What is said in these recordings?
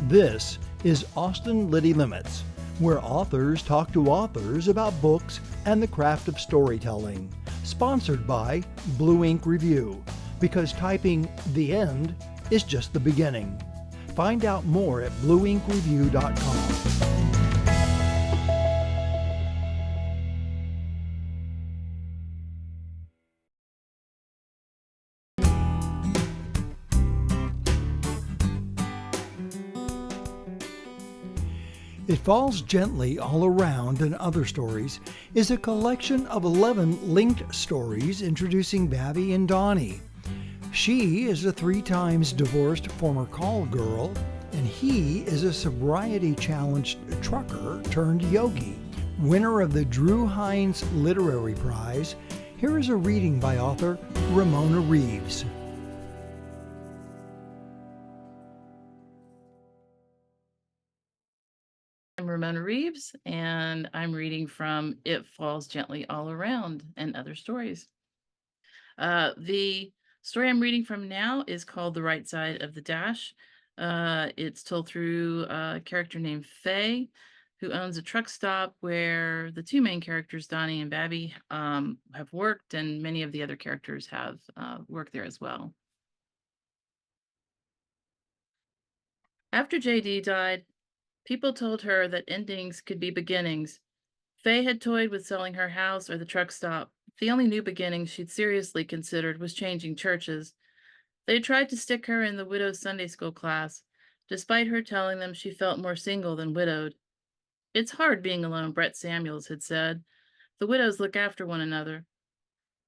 This is Austin Liddy Limits, where authors talk to authors about books and the craft of storytelling. Sponsored by Blue Ink Review, because typing the end is just the beginning. Find out more at blueinkreview.com. It Falls Gently All Around and Other Stories is a collection of 11 linked stories introducing Babby and Donnie. She is a 3 times divorced former call girl, and he is a sobriety-challenged trucker turned yogi. Winner of the Drew Hines Literary Prize, here is a reading by author Ramona Reeves. I'm Ramona Reeves, and I'm reading from It Falls Gently All Around and Other Stories. The story I'm reading from now is called The Right Side of the Dash. It's told through a character named Faye, who owns a truck stop where the 2 main characters, Donnie and Babby, have worked, and many of the other characters have worked there as well. After JD died, people told her that endings could be beginnings. Faye had toyed with selling her house or the truck stop. The only new beginning she'd seriously considered was changing churches. They had tried to stick her in the widow's Sunday school class, despite her telling them she felt more single than widowed. "It's hard being alone," Brett Samuels had said. "The widows look after one another."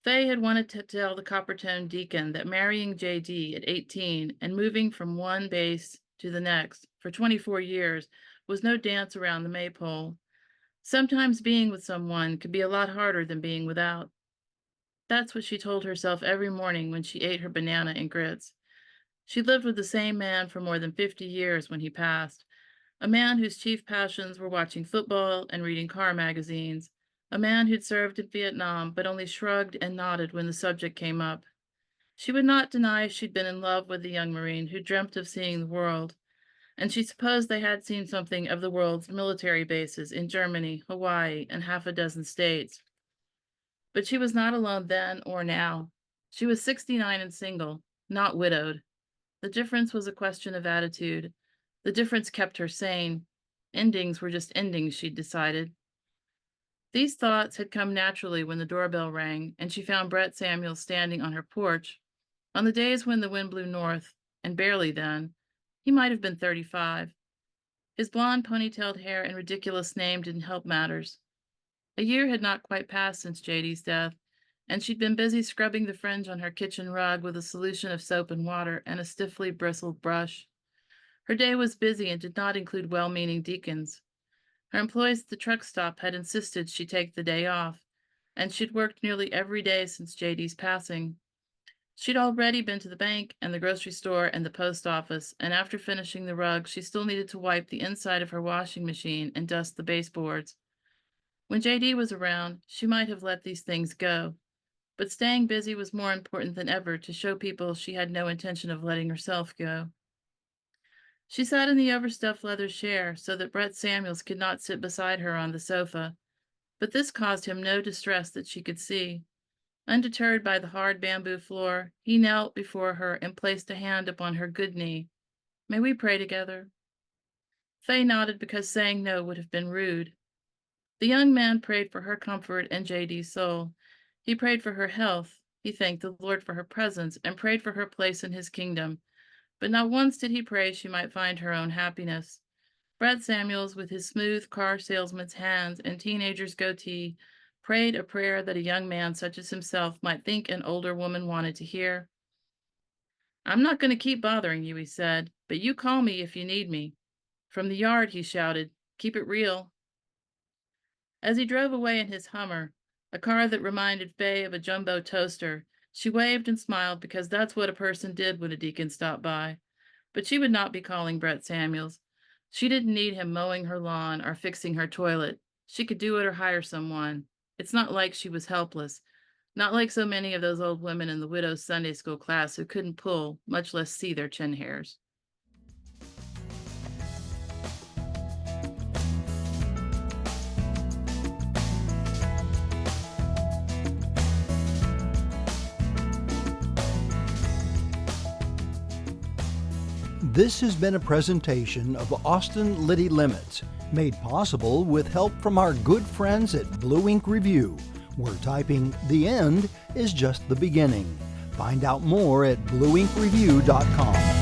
Faye had wanted to tell the Coppertone deacon that marrying JD at 18 and moving from one base to the next for 24 years was no dance around the maypole. Sometimes being with someone could be a lot harder than being without. That's what she told herself every morning when she ate her banana and grits. She lived with the same man for more than 50 years when he passed, a man whose chief passions were watching football and reading car magazines, a man who'd served in Vietnam but only shrugged and nodded when the subject came up. She would not deny she'd been in love with the young Marine who dreamt of seeing the world, and she supposed they had seen something of the world's military bases in Germany, Hawaii, and half a dozen states. But she was not alone then or now. She was 69 and single, not widowed. The difference was a question of attitude. The difference kept her sane. Endings were just endings, she'd decided. These thoughts had come naturally when the doorbell rang, and she found Brett Samuels standing on her porch. On the days when the wind blew north, and barely then, he might have been 35. His blonde ponytailed hair and ridiculous name didn't help matters. A year had not quite passed since JD's death, and she'd been busy scrubbing the fringe on her kitchen rug with a solution of soap and water and a stiffly bristled brush. Her day was busy and did not include well-meaning deacons. Her employees at the truck stop had insisted she take the day off, and she'd worked nearly every day since JD's passing. She'd already been to the bank and the grocery store and the post office, and after finishing the rug, she still needed to wipe the inside of her washing machine and dust the baseboards. When JD was around, she might have let these things go, but staying busy was more important than ever to show people she had no intention of letting herself go. She sat in the overstuffed leather chair so that Brett Samuels could not sit beside her on the sofa, but this caused him no distress that she could see. Undeterred by the hard bamboo floor, he knelt before her and placed a hand upon her good knee. "May we pray together?" Faye nodded because saying no would have been rude. The young man prayed for her comfort and JD's soul. He prayed for her health. He thanked the Lord for her presence and prayed for her place in his kingdom. But not once did he pray she might find her own happiness. Brett Samuels, with his smooth car salesman's hands and teenager's goatee, prayed a prayer that a young man such as himself might think an older woman wanted to hear. "I'm not going to keep bothering you," he said, "but you call me if you need me." From the yard, he shouted, "Keep it real." As he drove away in his Hummer, a car that reminded Faye of a jumbo toaster, she waved and smiled because that's what a person did when a deacon stopped by. But she would not be calling Brett Samuels. She didn't need him mowing her lawn or fixing her toilet. She could do it or hire someone. It's not like she was helpless, not like so many of those old women in the widow's Sunday school class who couldn't pull, much less see their chin hairs. This has been a presentation of Austin Liddy Limits, made possible with help from our good friends at Blue Ink Review, where typing "the end" is just the beginning. Find out more at blueinkreview.com.